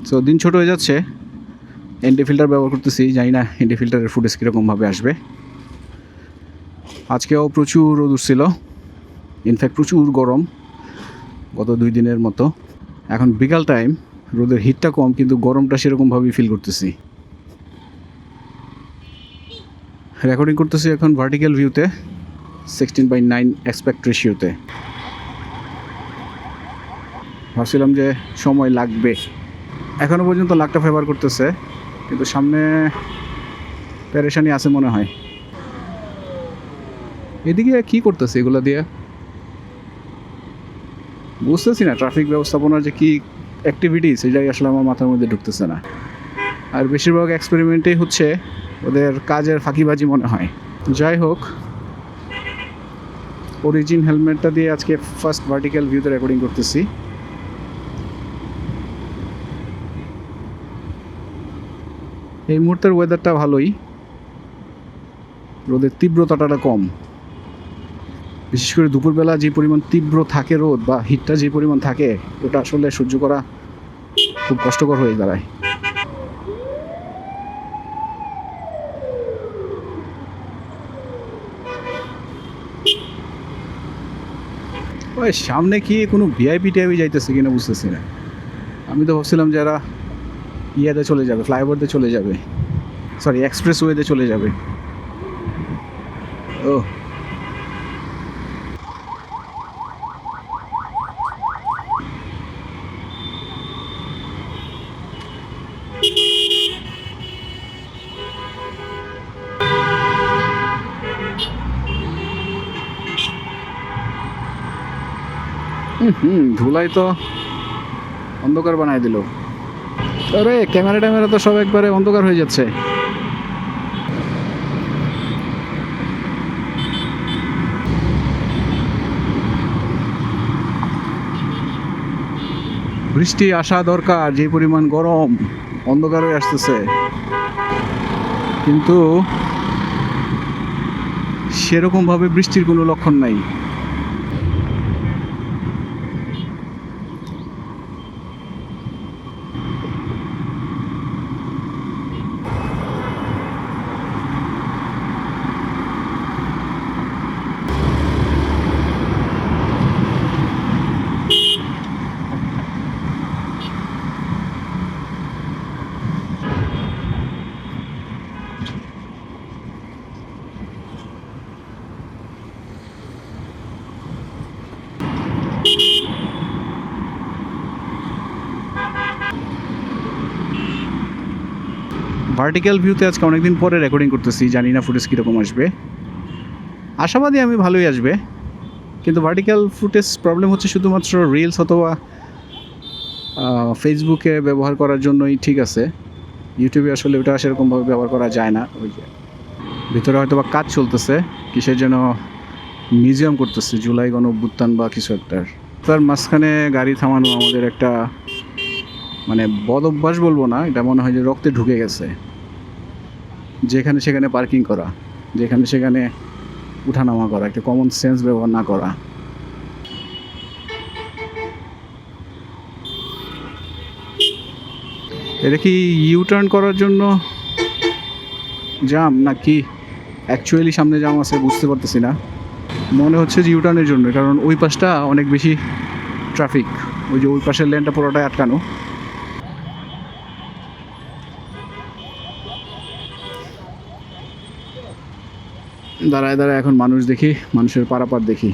So দিন ছোট হয়ে যাচ্ছে, এনডি ফিল্টার ব্যবহার করতেছি, জানি না এনডি ফিল্টারের ফুটেজ কীরকমভাবে আসবে। আজকেও প্রচুর রোদ উঠছিল, ইনফ্যাক্ট প্রচুর গরম গত 2 দিনের মতো। এখন বিকাল টাইম, রোদের হিটটা কম কিন্তু গরমটা সেরকমভাবেই ফিল করতেছি। রেকর্ডিং করতেছি এখন ভার্টিক্যাল ভিউতে 16:9 অ্যাসপেক্ট রেশিওতে। ভাবছিলাম যে সময় লাগবে, এখনও পর্যন্ত লাকটা ফেভার করতেছে, কিন্তু সামনে পেরেশানি আছে মনে হয়। এদিকে কি করতেছে এগুলো দিয়ে বুঝতেছি না। ট্রাফিক ব্যবস্থাপনার যে কী অ্যাক্টিভিটিস, এটাই আসলে আমার মাথার মধ্যে ঢুকতেছে না। আর বেশিরভাগ এক্সপেরিমেন্টেই হচ্ছে ওদের কাজের ফাঁকিবাজি মনে হয়। যাই হোক, অরিজিন হেলমেটটা দিয়ে আজকে ফার্স্ট ভার্টিক্যাল ভিউতে রেকর্ডিং করতেছি। এই মুহূর্তের ওয়েদারটা ভালোই, রোদের তীব্রতাটা কম। বিশেষ করে দুপুরবেলা যে পরিমাণ তীব্র থাকে রোদ বা হিটটা যে পরিমাণ থাকে, ওটা আসলে সহ্য করা খুব কষ্টকর হয়ে দাঁড়ায়। ওই সামনে কি কোনো ভিআইপি টিআইপি যাইতেছে কিনা বুঝতেছি না। আমি তো ভাবছিলাম যারা ইয়েতে চলে যাবে, ফ্লাইওভারতে চলে যাবে, সরি এক্সপ্রেস ওয়েতে চলে যাবে। ও ধুলাই তো অন্ধকার বানায় দিল। আরে ক্যামেরা ট্যামেরা তো সব একবারে অন্ধকার হয়ে যাচ্ছে। বৃষ্টি আসা দরকার, যে পরিমাণ গরম, অন্ধকার হয়ে আসতেছে, কিন্তু সেরকমভাবে বৃষ্টির কোনো লক্ষণ নাই। ভার্টিক্যাল ভিউতে আজকে অনেকদিন পরে রেকর্ডিং করতেছি, জানি না ফুটেজ কীরকম আসবে। আশাবাদী আমি ভালোই আসবে, কিন্তু ভার্টিক্যাল ফুটেজ প্রবলেম হচ্ছে শুধুমাত্র রিলস অথবা ফেসবুকে ব্যবহার করার জন্যই ঠিক আছে। ইউটিউবে আসলে ওটা সেরকমভাবে ব্যবহার করা যায় না। ওই যে ভিতরে হয়তো বা কাজ চলতেছে, কিসের যেন মিউজিয়াম করতেছে, জুলাই গণ অভ্যুত্থান বা কিছু একটা। তার মাঝখানে গাড়ি থামানো আমাদের একটা মানে বদ অভ্যাস বলবো না, এটা মনে হয় যে রক্তে ঢুকে গেছে। যেখানে সেখানে পার্কিং করা, যেখানে সেখানে উঠানামা করা, একটা কমন সেন্স ব্যবহার না করা। এটা কি ইউটার্ন করার জন্য জাম নাকি অ্যাকচুয়ালি সামনে জাম আছে বুঝতে পারতেছি না। মনে হচ্ছে যে ইউটার্নের জন্য, কারণ ওই পাশটা অনেক বেশি ট্রাফিক, ওই যে ওই পাশের লেনটা পুরোটাই আটকানো। দাঁড়ায় দাঁড়ায় এখন মানুষ দেখি, মানুষের পারাপার দেখি।